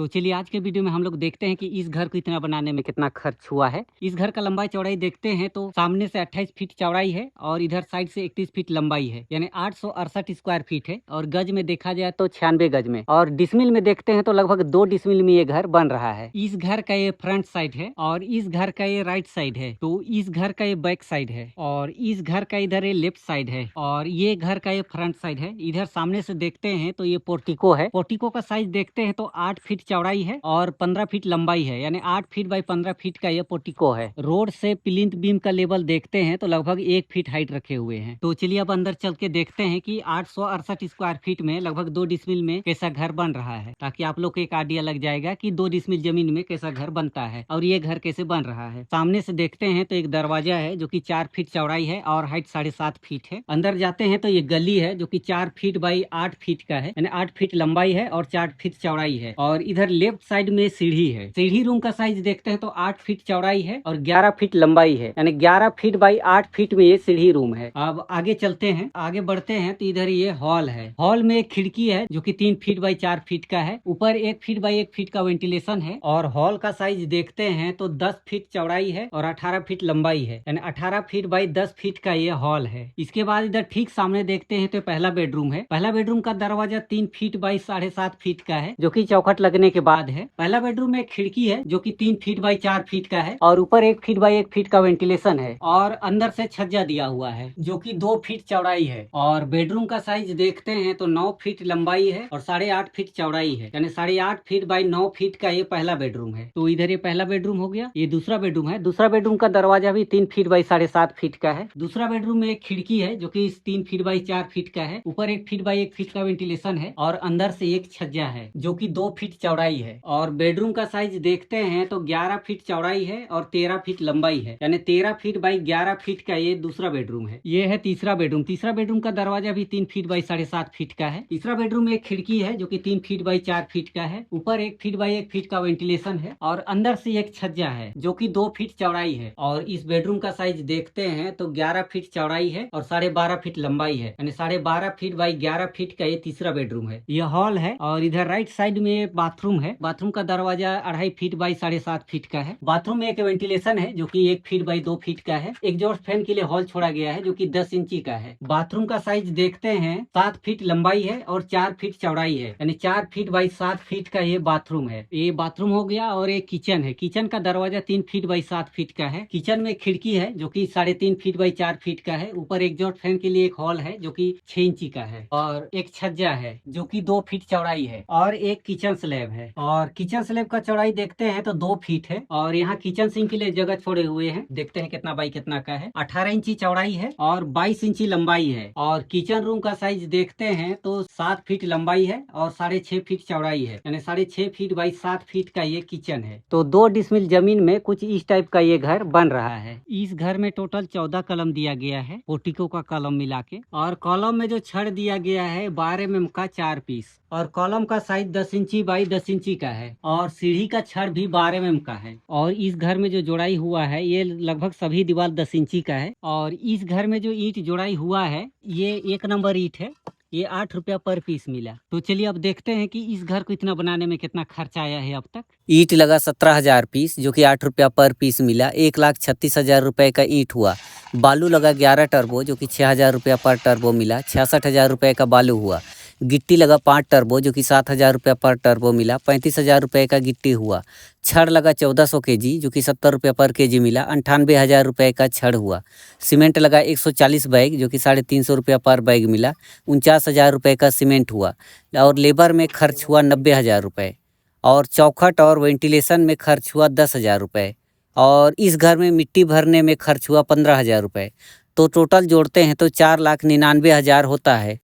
तो चलिए आज के वीडियो में हम लोग देखते हैं कि इस घर को इतना बनाने में कितना खर्च हुआ है। इस घर का लंबाई चौड़ाई देखते हैं तो सामने से 28 फीट चौड़ाई है और इधर साइड से 31 फीट लंबाई है, यानी 868 स्क्वायर फीट है। और गज में देखा जाए तो 96 गज में, और डिसमिल में देखते हैं तो लगभग 2 डिसमिल में ये घर बन रहा है। इस घर का ये फ्रंट साइड है और इस घर का ये राइट साइड है, तो इस घर का ये बैक साइड है और इस घर का इधर ये लेफ्ट साइड है और ये घर का ये फ्रंट साइड है। इधर सामने से देखते हैं तो ये पोर्टिको है। पोर्टिको का साइज देखते हैं तो 8 फीट चौड़ाई है और 15 फीट लंबाई है, यानी 8 फीट बाई 15 फीट का ये पोर्टिको है। रोड से प्लिंथ बीम का लेवल देखते हैं तो लगभग 1 फीट हाइट रखे हुए हैं। तो चलिए अब अंदर चल के देखते हैं कि 868 स्क्वायर फीट में लगभग 2 डिसमिल में कैसा घर बन रहा है, ताकि आप लोग को एक आइडिया लग जाएगा कि 2 डिसमिल जमीन में कैसा घर बनता है और ये घर कैसे बन रहा है। सामने से देखते हैं तो एक दरवाजा है जो कि 4 फीट चौड़ाई है और हाइट 7.5 फीट है। अंदर जाते हैं तो ये गली है जो कि 4 फीट बाई 8 फीट का है, यानी 8 फीट लंबाई है और 4 फीट चौड़ाई है। और इधर लेफ्ट साइड में सीढ़ी है। सीढ़ी रूम का साइज देखते हैं तो 8 फीट चौड़ाई है और 11 फीट लंबाई है, यानी 11 फीट बाई 8 फीट में ये सीढ़ी रूम है। अब आगे चलते हैं, आगे बढ़ते हैं तो इधर ये हॉल है। हॉल में एक खिड़की है जो कि 3 फीट बाई 4 फीट का है। ऊपर 1 फीट बाई 1 फीट का वेंटिलेशन है और हॉल का साइज देखते हैं तो 10 फीट चौड़ाई है और 18 फीट लंबाई है, यानी 18 फीट बाई 10 फीट का ये हॉल है। इसके बाद इधर ठीक सामने देखते हैं तो पहला बेडरूम है। पहला बेडरूम का दरवाजा 3 फीट बाई 7.5 फीट का है, जो कि चौखट लगने के बाद है। पहला बेडरूम में खिड़की है जो कि 3 फीट बाई 4 फीट का है और ऊपर 1 फीट बाई 1 फीट का वेंटिलेशन है और अंदर से छज्जा दिया हुआ है जो कि 2 फीट चौड़ाई है। और बेडरूम का साइज देखते हैं तो 9 फीट लंबाई है और 8.5 फीट चौड़ाई है, यानी 8.5 फीट बाई 9 फीट का ये पहला बेडरूम है। तो इधर ये पहला बेडरूम हो गया। ये दूसरा बेडरूम है। दूसरा बेडरूम का दरवाजा भी 3 फीट बाई 7.5 फीट का है। दूसरा बेडरूम में एक खिड़की है जो कि 3 फीट बाई 4 फीट का है। ऊपर 1 फीट बाई 1 फीट का वेंटिलेशन है और अंदर से एक छज्जा है जो कि 2 फीट चौड़ाई है। और बेडरूम का साइज देखते हैं तो 11 फीट चौड़ाई है और 13 फीट लंबाई है, यानी 13 फीट बाई 11 फीट का ये दूसरा बेडरूम है। ये है तीसरा बेडरूम। तीसरा बेडरूम का दरवाजा भी 3 फीट बाई 7.5 फीट का है। तीसरा बेडरूम में एक खिड़की है जो कि 3 फीट बाई 4 फीट का है। ऊपर 1 फीट बाई 1 फीट का वेंटिलेशन है और अंदर से एक छज्जा है जो कि 2 फीट चौड़ाई है। और इस बेडरूम का साइज देखते हैं तो 11 फीट चौड़ाई है और 12.5 फीट लंबाई है, यानी 12.5 फीट बाई 11 फीट का ये तीसरा बेडरूम है। यह हॉल है और इधर राइट साइड में बाथरूम है। बाथरूम का दरवाजा 2.5 फीट बाई 7.5 फीट का है। बाथरूम में एक वेंटिलेशन है जो कि 1 फीट बाई 2 फीट का है। एग्जॉस्ट फैन के लिए हॉल छोड़ा गया है जो कि 10 इंची का है। बाथरूम का साइज देखते हैं 7 फीट लंबाई है और 4 फीट चौड़ाई है, यानी 4 फीट बाई 7 फीट का ये बाथरूम है। ये बाथरूम हो गया। और एक किचन है। किचन का दरवाजा 3 फीट बाई 7 फीट का है। किचन में खिड़की है जो कि 3.5 फीट बाई 4 फीट का है। ऊपर एग्जॉस्ट फैन के लिए एक हॉल है जो कि 6 इंची का है और एक छज्जा है जो कि 2 फीट चौड़ाई है और एक किचन स्लैब है। और किचन स्लैब का चौड़ाई देखते हैं तो 2 फीट है और यहाँ किचन सिंक के लिए जगह छोड़े हुए हैं। देखते हैं कितना बाई कितना का है। 18 इंची चौड़ाई है और 22 इंची लंबाई है। और किचन रूम का साइज देखते हैं तो 7 फीट लंबाई है और 6.5 फीट चौड़ाई है, यानी 6.5 फीट बाई 7 फीट का ये किचन है। तो 2 डिसमिल जमीन में कुछ इस टाइप का ये घर बन रहा है। इस घर में टोटल 14 कलम दिया गया है, पोर्टिको का कलम मिला के। और कॉलम में जो छड़ दिया गया है 12 mm का 4 पीस और कॉलम का साइज 10 इंची बाई 10 इंची का है और सीढ़ी का छड़ भी 12 mm का है। और इस घर में जो जोड़ाई हुआ है ये लगभग सभी दीवार 10 इंची का है। और इस घर में जो ईंट जोड़ाई हुआ है ये 1 नंबर ईंट है। ये 8 रुपया पर पीस मिला। तो चलिए अब देखते हैं कि इस घर को इतना बनाने में कितना खर्चा आया है अब तक। ईंट लगा 17,000 पीस जो कि 8 रुपया पर पीस मिला। 1,36,000 रुपये का ईंट हुआ। बालू लगा 11 टर्बो जो कि 6,000 रुपया पर टर्बो मिला। 66,000 रुपये का बालू हुआ। गिट्टी लगा 5 टर्बो जो कि 7,000 रुपया पर टर्बो मिला। 35,000 रुपये का गिट्टी हुआ। छड़ लगा 1400 केजी जो कि 70 रुपया पर केजी मिला। 98,000 रुपये का छड़ हुआ। सीमेंट लगा 140 बैग जो कि 350 रुपया पर बैग मिला। 49,000 रुपये का सीमेंट हुआ। और लेबर में खर्च हुआ 90,000 रुपये। और चौखट और वेंटिलेशन में खर्च हुआ 10,000 रुपये। और इस घर में मिट्टी भरने में खर्च हुआ 15,000 रुपये। तो टोटल जोड़ते हैं तो 4,99,000 होता है।